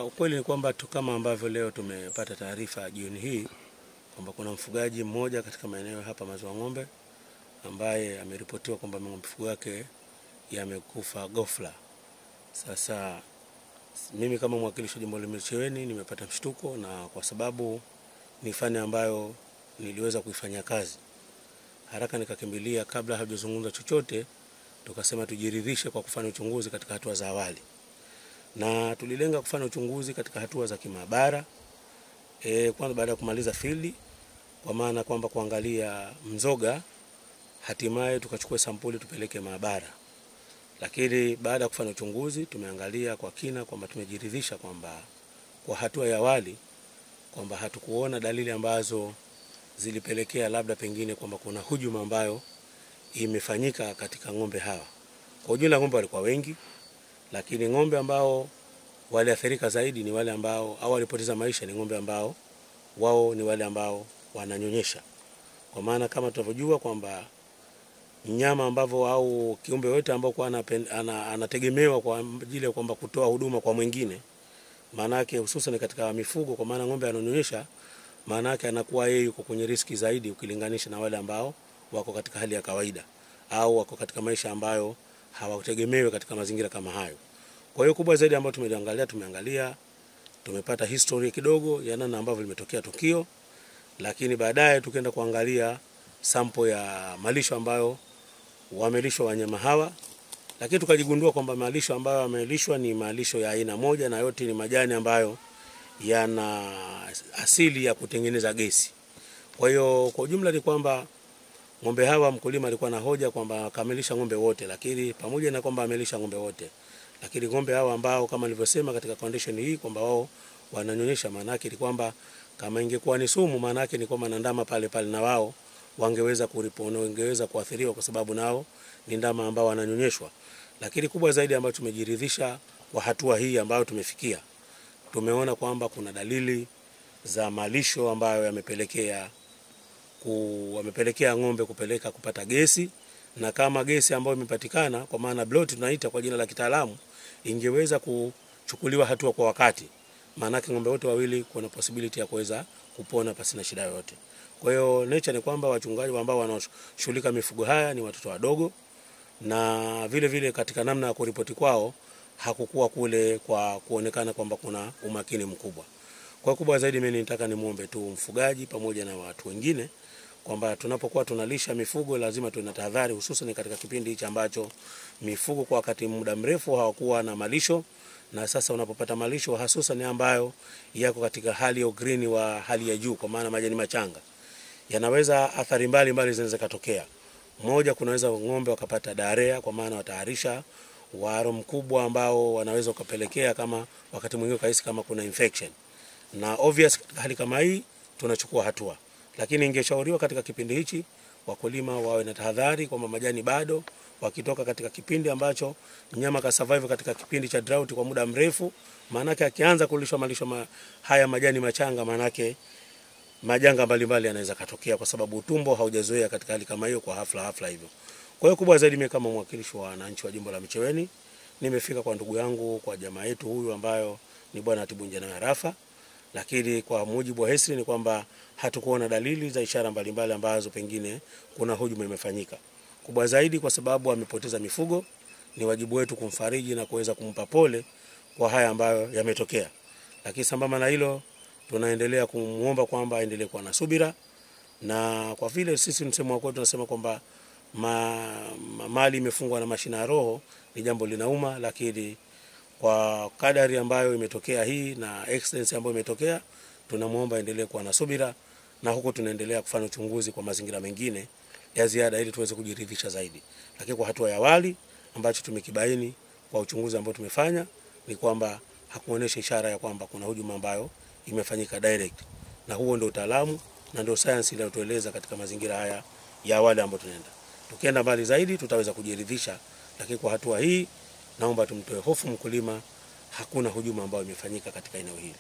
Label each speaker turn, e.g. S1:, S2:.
S1: Ukweli ni kwamba tu kama ambavyo leo tumepata taarifa jioni hii kwamba kuna mfugaji mmoja katika maeneo hapa Maziwa Ng'ombe ambaye ameripotiwa kwamba mifugo yake yamekufa ghafla. Sasa mimi kama mwakilishi wa jimbo la Micheweni nimepata mshtuko, na kwa sababu ni fani ambayo niliweza kuifanya kazi, haraka nikakimbilia, kabla hajazungumza chochote, tukasema tujiridhishe kwa kufanya uchunguzi katika hatua za awali. Na tulilenga kufanya uchunguzi katika hatua za kimaabara kwanza baada ya kumaliza field, kwa maana kwamba kuangalia mzoga, hatimaye tukachukua sampuli tupeleke maabara. Lakini baada ya kufanya uchunguzi tumeangalia kwa kina kwamba tumejiridhisha kwamba kwa hatua ya awali kwamba hatukuona dalili ambazo zilipelekea labda pengine kwamba kuna hujuma ambayo imefanyika katika ng'ombe hawa. Kwa ujumla ng'ombe walikuwa wengi, lakini ng'ombe ambao waliathirika zaidi ni wale ambao au walipoteza maisha ni ng'ombe ambao wao ni wale ambao wananyonyesha. Kwa maana kama tunavyojua kwamba mnyama ambao au kiumbe wote ambao kwa anategemewa kwa ajili ya kwamba kutoa huduma kwa mwingine, maana yake hususan katika mifugo, kwa maana ng'ombe ananyonyesha, maana yake anakuwa yeye yuko kwenye riski zaidi ukilinganisha na wale ambao wako katika hali ya kawaida au wako katika maisha ambayo hawategemewi katika mazingira kama hayo. Kwa hiyo kubwa zaidi ambayo tumeangalia tumepata historia kidogo ya namna ambavyo limetokea tukio, lakini baadaye tukaenda kuangalia sample ya malisho ambayo wamelishwa wanyama hawa, lakini tukajigundua kwamba malisho ambayo wamelishwa ni malisho ya aina moja, na yote ni majani ambayo yana asili ya kutengeneza gesi. Kwa hiyo kwa ujumla ni kwamba ng'ombe hawa, mkulima alikuwa na hoja kwamba kamilisha ng'ombe wote, lakini pamoja na kwamba amelisha ng'ombe wote, lakini ng'ombe hawa ambao kama nilivyosema katika condition hii kwamba wao wananyonyesha, maana yake ni kwamba kama ingekuwa ni sumu, maana yake ni kwamba ndama pale pale na wao wangeweza kuripona, wangeweza kuathiriwa, kwa sababu nao ni ndama ambao wananyonyeshwa. Lakini kubwa zaidi ambayo tumejiridhisha kwa hatua hii ambayo tumefikia, tumeona kwamba kuna dalili za malisho ambayo yamepelekea ng'ombe kupata gesi, na kama gesi ambayo imepatikana, kwa maana bloat tunaita kwa jina la kitaalamu, ingeweza kuchukuliwa hatua kwa wakati, maana ng'ombe wote wawili kuna possibility ya kuweza kupona pasina shida yoyote. Kwa hiyo nature ni kwamba wachungaji ambao wanashughulika mifugo haya ni watoto wadogo, na vile vile katika namna ya kuripoti kwao hakukuwa kule kwa kuonekana kwamba kuna umakini mkubwa. Kwa kubwa zaidi mimi nitaka nimuombe tu mfugaji pamoja na watu wengine kwamba tunapokuwa tunalisha mifugo lazima tuwe na tahadhari, hususan katika kipindi hichi ambacho mifugo kwa wakati muda mrefu hawakuwa na malisho, na sasa unapopata malisho hususan ambayo yako katika hali ya green wa hali ya juu, kwa maana majani machanga, yanaweza athari mbalimbali zinaweza kutokea. Moja, kunaweza ng'ombe wakapata diarrhea, kwa maana wataharisha waro mkubwa ambao wanaweza kupelekea kama wakati mwingine kahisi kama kuna infection, na obvious hali kama hii tunachukua hatua. Lakini ingeshauriwa katika kipindi hichi wakulima wawe na tahadhari kwamba majani bado, wakitoka katika kipindi ambacho mnyama ka survive katika kipindi cha drought kwa muda mrefu, maana yake akianza kulishwa malisho haya majani machanga, maana yake majanga mbalimbali yanaweza katokea, kwa sababu utumbo haujazoea katika hali kama hiyo kwa hafla hivyo. Kwa hiyo kubwa zaidi mimi kama mwakilishi wa wananchi wa jimbo la Micheweni nimefika kwa ndugu yangu, kwa jamaa yetu huyu ambayo ni Bwana Tibunja na Rafa, lakini kwa mujibu wa history ni kwamba hatukuona dalili za ishara mbalimbali ambazo pengine kuna hujuma imefanyika. Kubwa zaidi kwa sababu amepoteza mifugo, ni wajibu wetu kumfariji na kuweza kumpa pole kwa haya ambayo yametokea. Lakini sambamba na hilo tunaendelea kumuomba kwamba aendelee kuwa na subira, na kwa vile sisi msemo wako tunasema kwamba mali imefungwa na mashina ya roho, ni jambo linauma, lakini kwa kadari ambayo imetokea hii na excellence ambayo imetokea, tunamuomba endelee kuwa na subira, na huko tunaendelea kufanya uchunguzi kwa mazingira mengine ya ziada ili tuweze kujiridhisha zaidi. Lakini kwa hatua ya awali ambacho tumekibaini kwa uchunguzi ambao tumefanya ni kwamba hakuonesha ishara ya kwamba kuna hujuma ambayo imefanyika direct, na huo ndio utaalamu na ndio science inayotueleza katika mazingira haya ya awali ambayo tunaenda. Tukienda mbali zaidi tutaweza kujiridhisha, lakini kwa hatua hii naomba tumtoe hofu mkulima, hakuna hujuma ambayo imefanyika katika eneo hili.